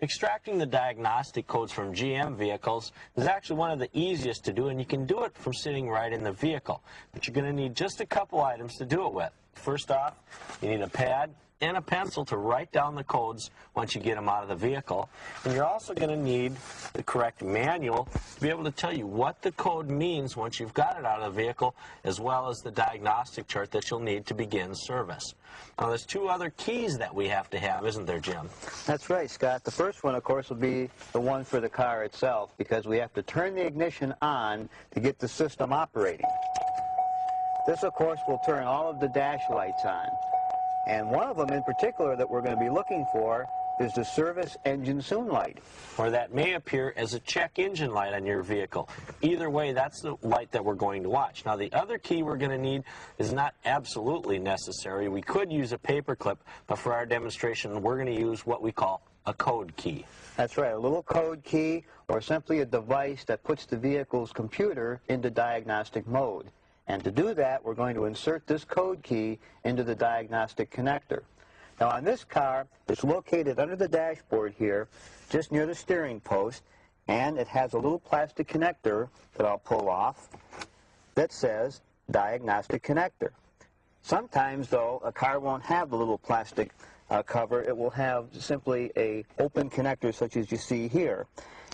Extracting the diagnostic codes from GM vehicles is actually one of the easiest to do, and you can do it from sitting right in the vehicle. But you're going to need just a couple items to do it with. First off, you need a pad and a pencil to write down the codes once you get them out of the vehicle. And you're also going to need the correct manual to be able to tell you what the code means once you've got it out of the vehicle, as well as the diagnostic chart that you'll need to begin service. Now, there's two other keys that we have to have, isn't there, Jim? That's right, Scott. The first one, of course, will be the one for the car itself, because we have to turn the ignition on to get the system operating. This, of course, will turn all of the dash lights on. And one of them in particular that we're going to be looking for is the service engine soon light. Or that may appear as a check engine light on your vehicle. Either way, that's the light that we're going to watch. Now, the other key we're going to need is not absolutely necessary. We could use a paper clip, but for our demonstration, we're going to use what we call a code key. That's right, a little code key, or simply a device that puts the vehicle's computer into diagnostic mode. And to do that, we're going to insert this code key into the diagnostic connector. Now, on this car, it's located under the dashboard here, just near the steering post, and it has a little plastic connector that I'll pull off that says diagnostic connector. Sometimes, though, a car won't have the little plastic cover. It will have simply an open connector such as you see here,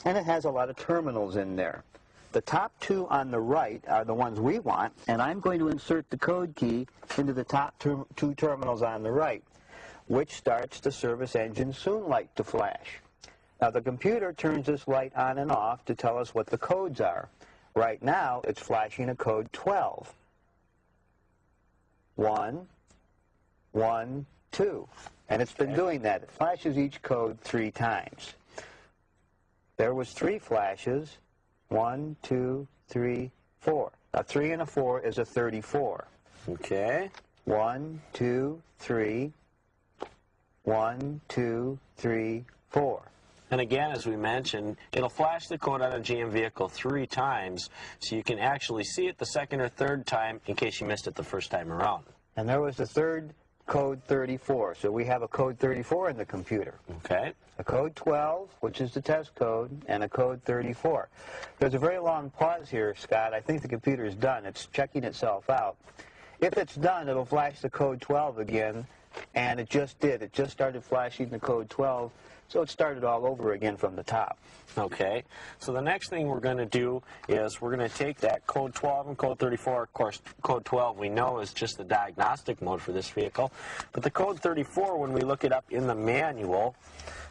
and it has a lot of terminals in there. The top two on the right are the ones we want, and I'm going to insert the code key into the top two terminals on the right, which starts the service engine soon light to flash. Now, the computer turns this light on and off to tell us what the codes are. Right now, it's flashing a code 12. 1, 1, 2. And it's been doing that. It flashes each code 3 times. There was 3 flashes. 1, 2, 3, 4. A 3 and a 4 is a 34. Okay. 1, 2, 3. 1, 2, 3, 4. And again, as we mentioned, it'll flash the code on a GM vehicle 3 times, so you can actually see it the second or third time in case you missed it the first time around. And there was the third code 34. So we have a code 34 in the computer. Okay. A code 12, which is the test code, and a code 34. There's a very long pause here, Scott. I think the computer's done. It's checking itself out. If it's done, it'll flash the code 12 again, and it just did. It just started flashing the code 12, so it started all over again from the top. Okay, so the next thing we're going to do is we're going to take that code 12 and code 34. Of course, code 12 we know is just the diagnostic mode for this vehicle, but the code 34, when we look it up in the manual,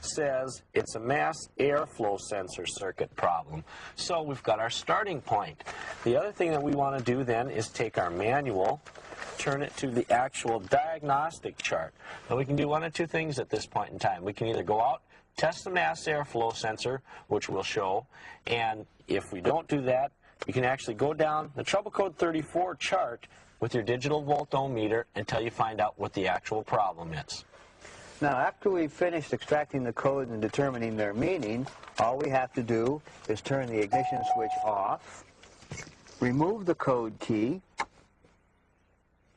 says it's a mass airflow sensor circuit problem. So we've got our starting point. The other thing that we want to do then is take our manual, turn it to the actual diagnostic chart. Now, we can do one of two things at this point in time. We can either go out, test the mass airflow sensor, which will show, and if we don't do that, you can actually go down the trouble code 34 chart with your digital voltometer until you find out what the actual problem is. Now, after we've finished extracting the codes and determining their meaning, all we have to do is turn the ignition switch off, remove the code key,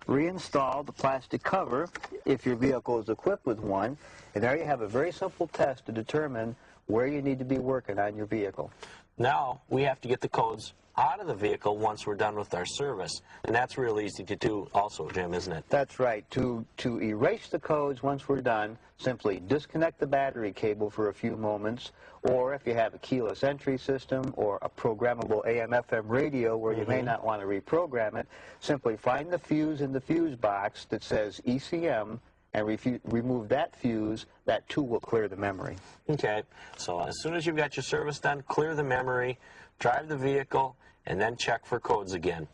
reinstall the plastic cover if your vehicle is equipped with one, and there you have a very simple test to determine where you need to be working on your vehicle. Now we have to get the codes out of the vehicle once we're done with our service, and that's real easy to do also, Jim, isn't it? That's right. To erase the codes once we're done, simply disconnect the battery cable for a few moments, or if you have a keyless entry system or a programmable AM/FM radio where you may not want to reprogram it, simply find the fuse in the fuse box that says ECM and remove that fuse. That too will clear the memory. Okay, so as soon as you've got your service done, clear the memory, drive the vehicle, and then check for codes again.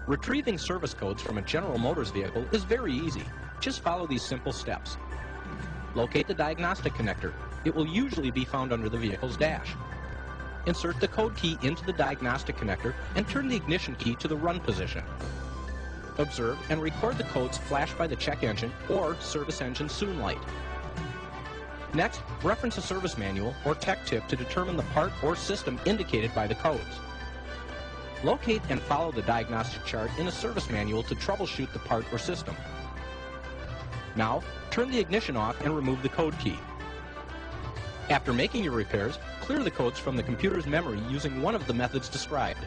Retrieving service codes from a General Motors vehicle is very easy. Just follow these simple steps. Locate the diagnostic connector. It will usually be found under the vehicle's dash. Insert the code key into the diagnostic connector and turn the ignition key to the run position. Observe and record the codes flashed by the check engine or service engine soon light. Next, reference a service manual or tech tip to determine the part or system indicated by the codes. Locate and follow the diagnostic chart in a service manual to troubleshoot the part or system. Now, turn the ignition off and remove the code key. After making your repairs, clear the codes from the computer's memory using one of the methods described.